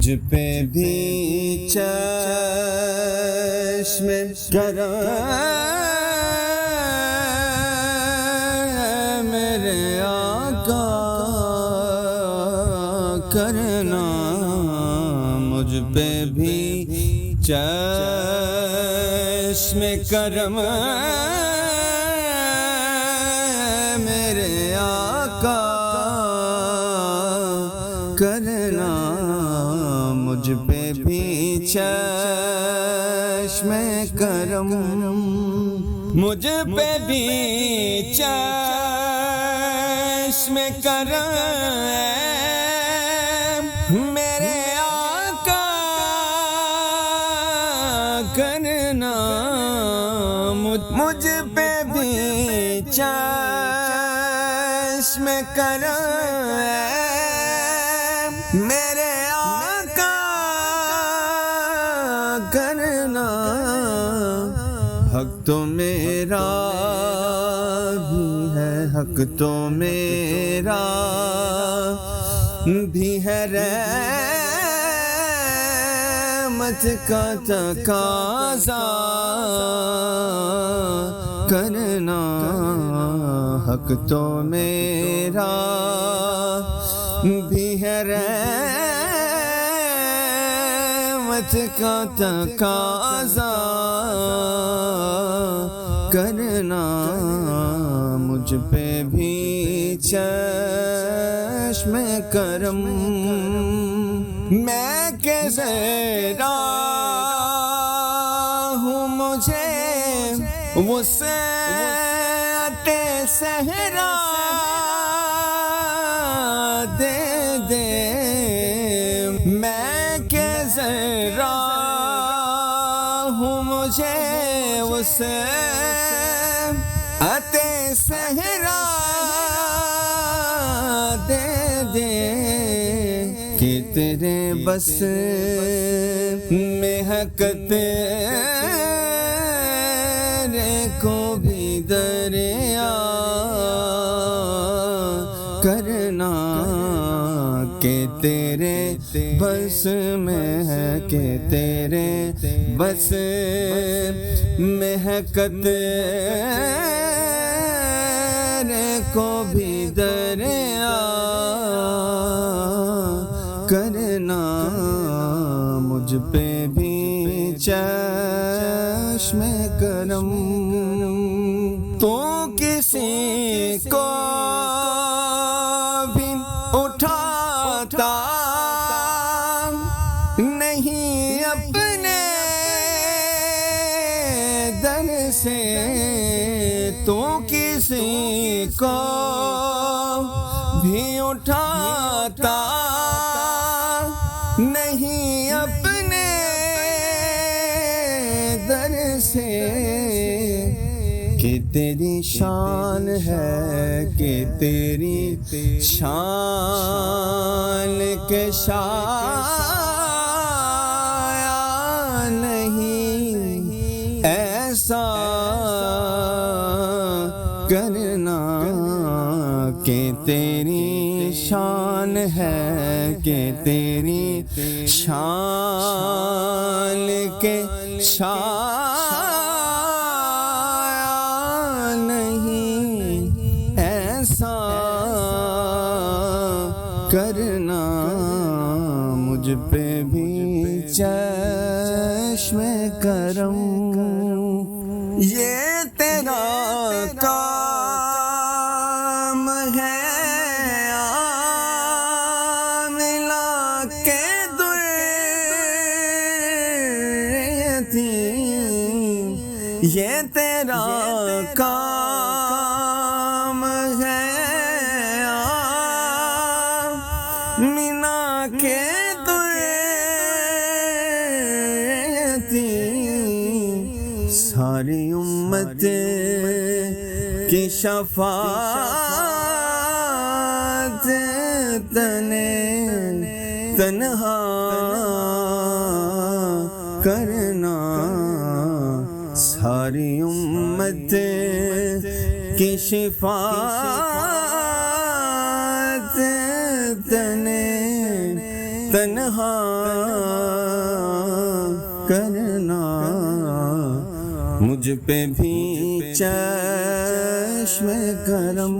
مجھ پہ بھی چشم کرم میرے آقا کرنا، مجھ پہ بھی چشم کرم میرے آقا کرنا، مجھ پہ بھی چشم کرم، مجھ پہ بھی چشم کرم میرے آقا کرنا، مجھ پہ بھی چشم کرم میرے آقا کرنا، حق تو میرا بھی ہے، حق تو میرا بھی ہے، رحمت کا تقاضا کرنا، حق تو میرا بھی ہے، رحمت کا تقاضا کرنا، مجھ پہ بھی چشم کرم، میں کہ ذرا ہوں مجھے وسعت صحرا دے دے، میں کہ ذرا ہوں مجھے وسعت صحرا دے دے، کہ تیرے بس میں ہے تیرے کو بھی دریا کرنا، کہ تیرے بس میں ہے، کہ تیرے بس میں ہے تیرے کو بھی دریا کرنا، مجھ پہ بھی چشم کرم، تو کسی کو بھی اٹھاتا نہیں اپنے در سے، تو کسی کو بھی اٹھاتا نہیں اپنے در سے، کہ تیری شان ہے، کہ تیری شان کے شایع نہیں ایسا کرنا، کہ تیری شان ہے، کہ تیری شان کے شایع نہیں ایسا کرنا، مجھ پہ بھی چشم کرم، یہ تیرا کام ہے یہ تیرا کام ہے آمینہ کے دریتی، ساری امت کی شفاعت تنہا کرنا، ساری امت کی شفاعت تنہا تنہا کرنا، مجھ پہ بھی چشم کرم